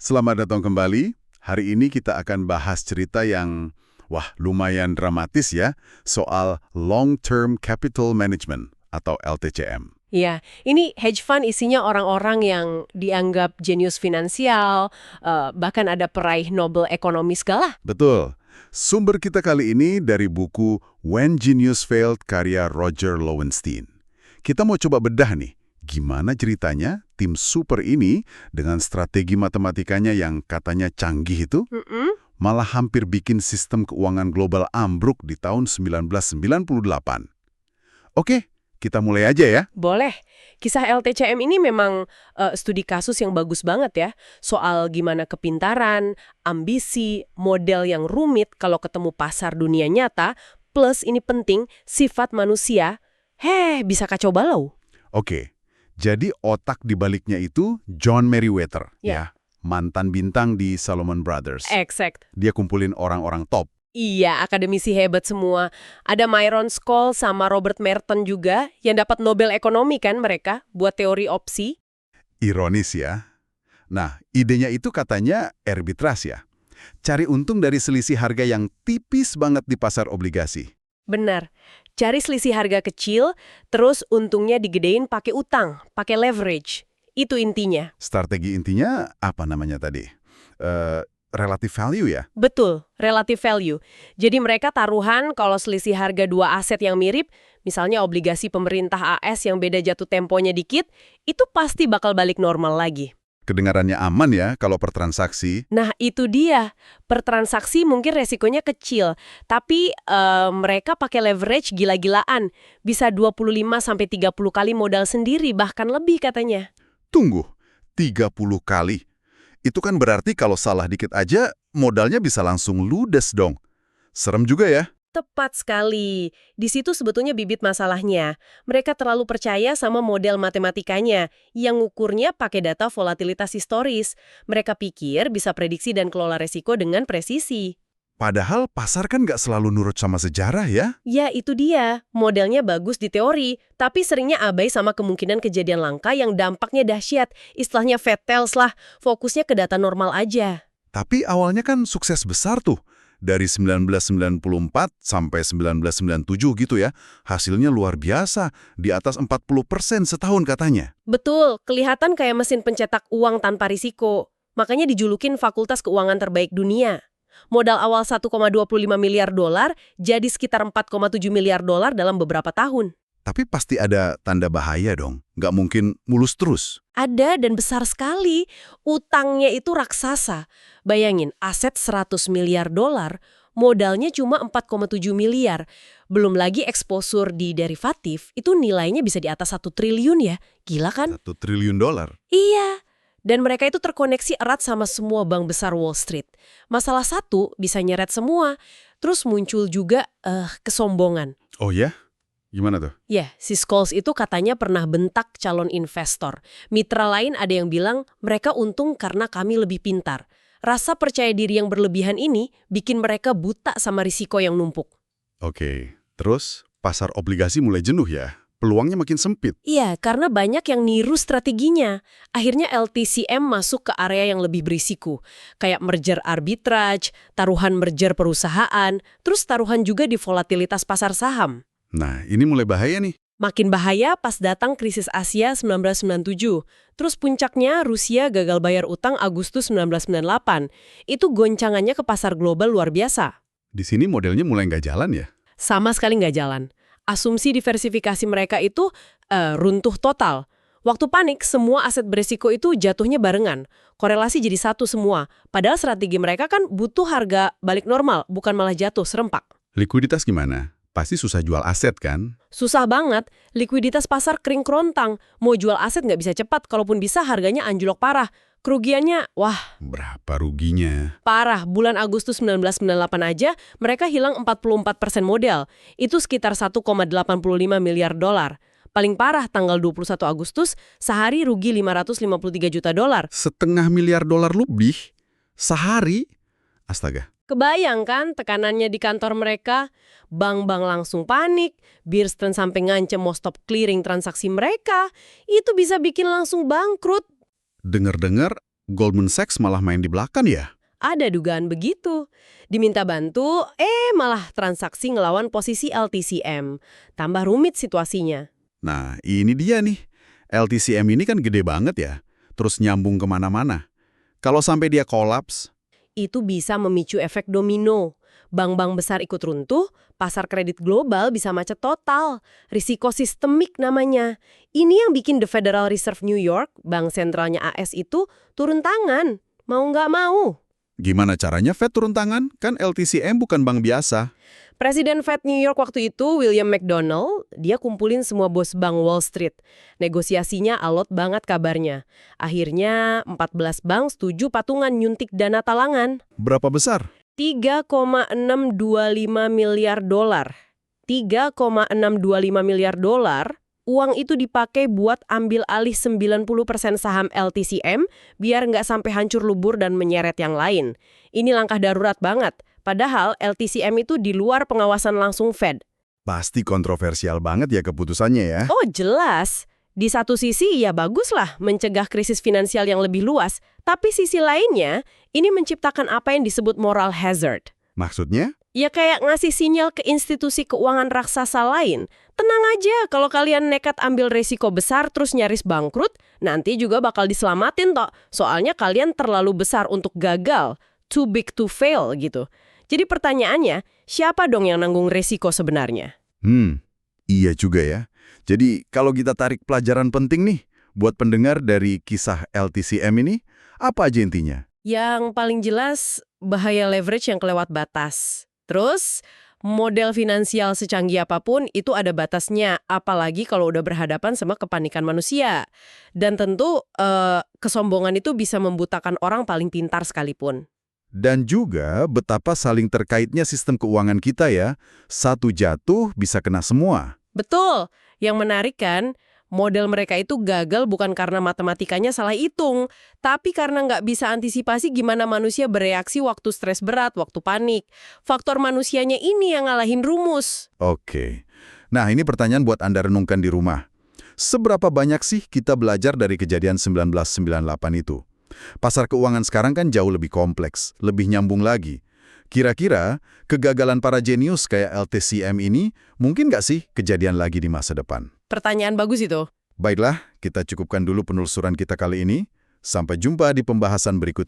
Selamat datang kembali. Hari ini kita akan bahas cerita yang, lumayan dramatis ya, soal long-term capital management atau LTCM. Ya, ini hedge fund isinya orang-orang yang dianggap jenius finansial, bahkan ada peraih Nobel ekonomi segala. Betul. Sumber kita kali ini dari buku When Genius Failed karya Roger Lowenstein. Kita mau coba bedah nih, gimana ceritanya tim super ini dengan strategi matematikanya yang katanya canggih itu, malah hampir bikin sistem keuangan global ambruk di tahun 1998. Oke, kita mulai aja ya. Boleh. Kisah LTCM ini memang studi kasus yang bagus banget ya. Soal gimana kepintaran, ambisi, model yang rumit kalau ketemu pasar dunia nyata, plus ini penting, sifat manusia, bisa kacau balau. Oke, jadi otak di baliknya itu John Meriwether, ya, mantan bintang di Salomon Brothers. Exact. Dia kumpulin orang-orang top. Iya, akademisi hebat semua. Ada Myron Scholl sama Robert Merton juga yang dapat Nobel ekonomi kan mereka buat teori opsi. Ironis ya. Nah, idenya itu katanya arbitrase ya. Cari untung dari selisih harga yang tipis banget di pasar obligasi. Benar. Cari selisih harga kecil, terus untungnya digedein pakai utang, pakai leverage. Itu intinya. Strategi intinya apa namanya tadi? Relative value ya? Betul, relative value. Jadi mereka taruhan kalau selisih harga dua aset yang mirip, misalnya obligasi pemerintah AS yang beda jatuh temponya dikit, itu pasti bakal balik normal lagi. Kedengarannya aman ya kalau per transaksi. Nah, itu dia. Per transaksi mungkin resikonya kecil, tapi mereka pakai leverage gila-gilaan. Bisa 25-30 kali modal sendiri, bahkan lebih katanya. Tunggu, 30 kali? Itu kan berarti kalau salah dikit aja, modalnya bisa langsung ludes dong. Serem juga ya. Tepat sekali. Di situ sebetulnya bibit masalahnya. Mereka terlalu percaya sama model matematikanya, yang ngukurnya pakai data volatilitas historis. Mereka pikir bisa prediksi dan kelola resiko dengan presisi. Padahal pasar kan nggak selalu nurut sama sejarah ya. Ya, itu dia. Modelnya bagus di teori, tapi seringnya abai sama kemungkinan kejadian langka yang dampaknya dahsyat. Istilahnya fatals lah, fokusnya ke data normal aja. Tapi awalnya kan sukses besar tuh. Dari 1994 sampai 1997 gitu ya. Hasilnya luar biasa, di atas 40% setahun katanya. Betul, kelihatan kayak mesin pencetak uang tanpa risiko. Makanya dijulukin fakultas keuangan terbaik dunia. Modal awal 1,25 miliar dolar jadi sekitar 4,7 miliar dolar dalam beberapa tahun. Tapi pasti ada tanda bahaya dong. Nggak mungkin mulus terus. Ada dan besar sekali. Utangnya itu raksasa. Bayangin, aset 100 miliar dolar, modalnya cuma 4,7 miliar. Belum lagi eksposur di derivatif, itu nilainya bisa di atas 1 triliun ya. Gila kan? 1 triliun dolar. Iya. Dan mereka itu terkoneksi erat sama semua bank besar Wall Street. Masalah satu bisa nyeret semua. Terus muncul juga kesombongan. Oh ya? Gimana tuh? Ya, si Scholes itu katanya pernah bentak calon investor. Mitra lain ada yang bilang mereka untung karena kami lebih pintar. Rasa percaya diri yang berlebihan ini bikin mereka buta sama risiko yang numpuk. Oke, terus pasar obligasi mulai jenuh ya? Peluangnya makin sempit. Iya, karena banyak yang niru strateginya. Akhirnya LTCM masuk ke area yang lebih berisiko. Kayak merger arbitrage, taruhan merger perusahaan, terus taruhan juga di volatilitas pasar saham. Nah, ini mulai bahaya nih. Makin bahaya pas datang krisis Asia 1997. Terus puncaknya Rusia gagal bayar utang Agustus 1998. Itu goncangannya ke pasar global luar biasa. Di sini modelnya mulai nggak jalan ya? Sama sekali nggak jalan. Asumsi diversifikasi mereka itu runtuh total. Waktu panik, semua aset berisiko itu jatuhnya barengan. Korelasi jadi satu semua. Padahal strategi mereka kan butuh harga balik normal, bukan malah jatuh serempak. Likuiditas gimana? Pasti susah jual aset kan? Susah banget. Likuiditas pasar kering kerontang. Mau jual aset nggak bisa cepat, kalaupun bisa harganya anjlok parah. Kerugiannya, Berapa ruginya? parah. Bulan Agustus 1998 aja, mereka hilang 44% modal. Itu sekitar 1,85 miliar dolar. Paling parah tanggal 21 Agustus, sehari rugi 553 juta dolar. $0,5 miliar lebih? Sehari? Astaga. Kebayang kan tekanannya di kantor mereka? Bank-bank langsung panik, Bierstein sampai ngancem mau stop clearing transaksi mereka. Itu bisa bikin langsung bangkrut. Dengar-dengar Goldman Sachs malah main di belakang ya? Ada dugaan begitu. Diminta bantu, malah transaksi ngelawan posisi LTCM. Tambah rumit situasinya. Nah, ini dia nih. LTCM ini kan gede banget ya, terus nyambung kemana-mana. Kalau sampai dia kolaps, Itu bisa memicu efek domino. Bank-bank besar ikut runtuh, pasar kredit global bisa macet total. Risiko sistemik namanya. Ini yang bikin The Federal Reserve New York, bank sentralnya AS itu, turun tangan. Mau nggak mau. gimana caranya Fed turun tangan? Kan LTCM bukan bank biasa. Presiden Fed New York waktu itu, William McDonnell, dia kumpulin semua bos bank Wall Street. Negosiasinya alot banget kabarnya. Akhirnya 14 bank setuju patungan nyuntik dana talangan. Berapa besar? 3,625 miliar dolar. 3,625 miliar dolar, uang itu dipakai buat ambil alih 90% saham LTCM biar nggak sampai hancur lebur dan menyeret yang lain. Ini langkah darurat banget. Padahal LTCM itu di luar pengawasan langsung Fed. Pasti kontroversial banget ya keputusannya ya. Oh jelas. Di satu sisi ya baguslah mencegah krisis finansial yang lebih luas. Tapi sisi lainnya, ini menciptakan apa yang disebut moral hazard. Maksudnya? Ya kayak ngasih sinyal ke institusi keuangan raksasa lain. Tenang aja kalau kalian nekat ambil resiko besar terus nyaris bangkrut, nanti juga bakal diselamatin toh. Soalnya kalian terlalu besar untuk gagal. Too big to fail gitu. Jadi pertanyaannya, siapa dong yang nanggung resiko sebenarnya? Iya juga ya. Jadi kalau kita tarik pelajaran penting nih, buat pendengar dari kisah LTCM ini, apa aja intinya? Yang paling jelas, bahaya leverage yang kelewat batas. Terus, model finansial secanggih apapun itu ada batasnya, apalagi kalau udah berhadapan sama kepanikan manusia. Dan tentu, kesombongan itu bisa membutakan orang paling pintar sekalipun. Dan juga betapa saling terkaitnya sistem keuangan kita ya. Satu jatuh bisa kena semua. Betul. Yang menarik kan, model mereka itu gagal bukan karena matematikanya salah hitung, tapi karena nggak bisa antisipasi gimana manusia bereaksi waktu stres berat, waktu panik. Faktor manusianya ini yang ngalahin rumus. Oke. Nah, ini pertanyaan buat Anda renungkan di rumah. Seberapa banyak sih kita belajar dari kejadian 1998 itu? Pasar keuangan sekarang kan jauh lebih kompleks, lebih nyambung lagi. Kira-kira kegagalan para jenius kayak LTCM ini mungkin nggak sih kejadian lagi di masa depan? Pertanyaan bagus itu. Baiklah, kita cukupkan dulu penelusuran kita kali ini. Sampai jumpa di pembahasan berikutnya.